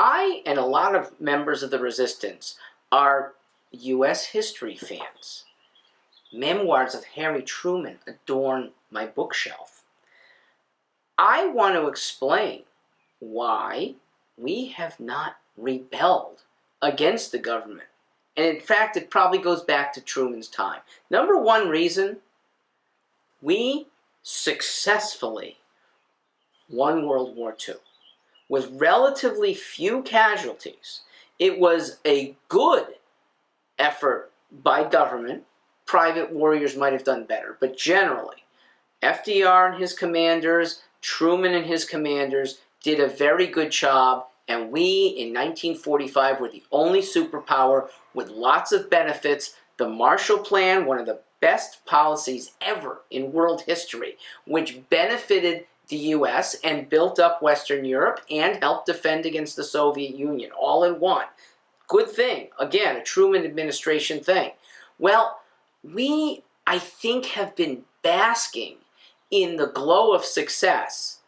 I and a lot of members of the resistance are U.S. history fans. Memoirs of Harry Truman adorn my bookshelf. I want to explain why we have not rebelled against the government. And in fact, it probably goes back to Truman's time. Number one reason, we successfully won World War II with relatively few casualties. It was a good effort by government. Private warriors might have done better, but generally, FDR and his commanders, Truman and his commanders did a very good job, and we, in 1945, were the only superpower with lots of benefits. The Marshall Plan, one of the best policies ever in world history, which benefited the U.S. and built up Western Europe and helped defend against the Soviet Union, all in one. Good thing. Again, a Truman administration thing. Well, we, I think, have been basking in the glow of success,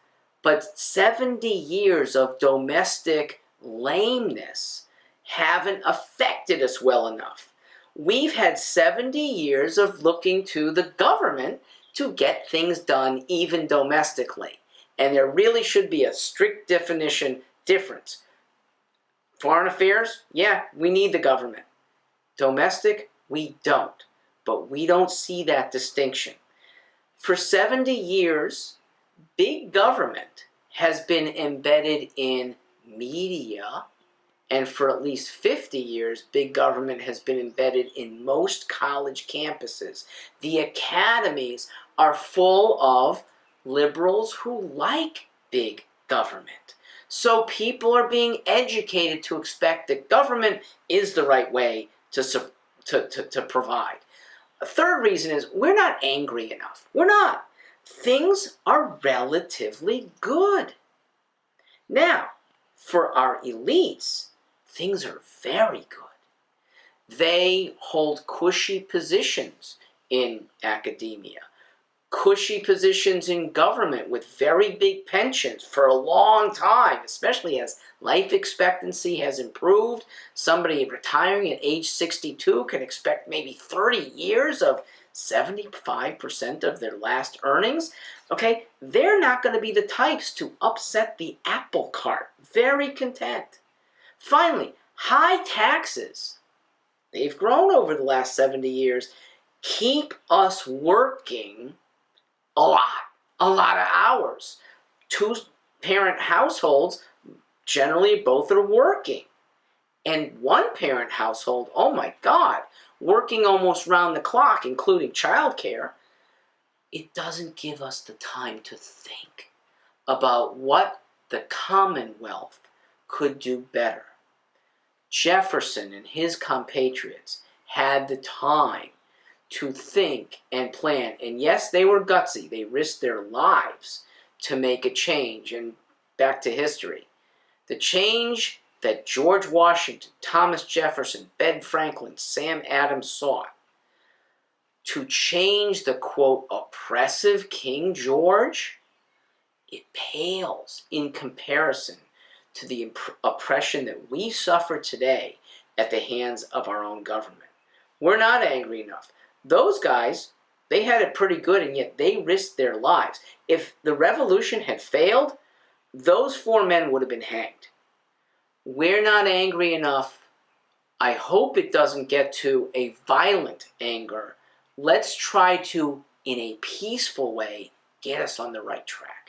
but 70 years of domestic lameness haven't affected us well enough. We've had 70 years of looking to the government to get things done even domestically. And there really should be a strict definition difference. Foreign affairs, yeah, we need the government. Domestic, we don't. But we don't see that distinction. For 70 years, big government has been embedded in media, and for at least 50 years, big government has been embedded in most college campuses. The academies are full of liberals who like big government. So people are being educated to expect that government is the right way to provide. A third reason is we're not angry enough. We're not. Things are relatively good. Now, for our elites, things are very good. They hold cushy positions in academia, cushy positions in government with very big pensions for a long time, especially as life expectancy has improved. Somebody retiring at age 62 can expect maybe 30 years of 75% of their last earnings. Okay, they're not going to be the types to upset the apple cart. Very content. Finally, high taxes. They've grown over the last 70 years. Keep us working a lot of hours. Two-parent households, generally both are working. And one-parent household, oh my God, working almost round the clock, including childcare. It doesn't give us the time to think about what the Commonwealth could do better. Jefferson and his compatriots had the time to think and plan. And yes, they were gutsy. They risked their lives to make a change. And back to history. The change that George Washington, Thomas Jefferson, Ben Franklin, Sam Adams sought to change the, quote, oppressive King George, it pales in comparison to the oppression that we suffer today at the hands of our own government. We're not angry enough. Those guys, they had it pretty good, and yet they risked their lives. If the revolution had failed, those 4 men would have been hanged. We're not angry enough. I hope it doesn't get to a violent anger. Let's try to, in a peaceful way, get us on the right track.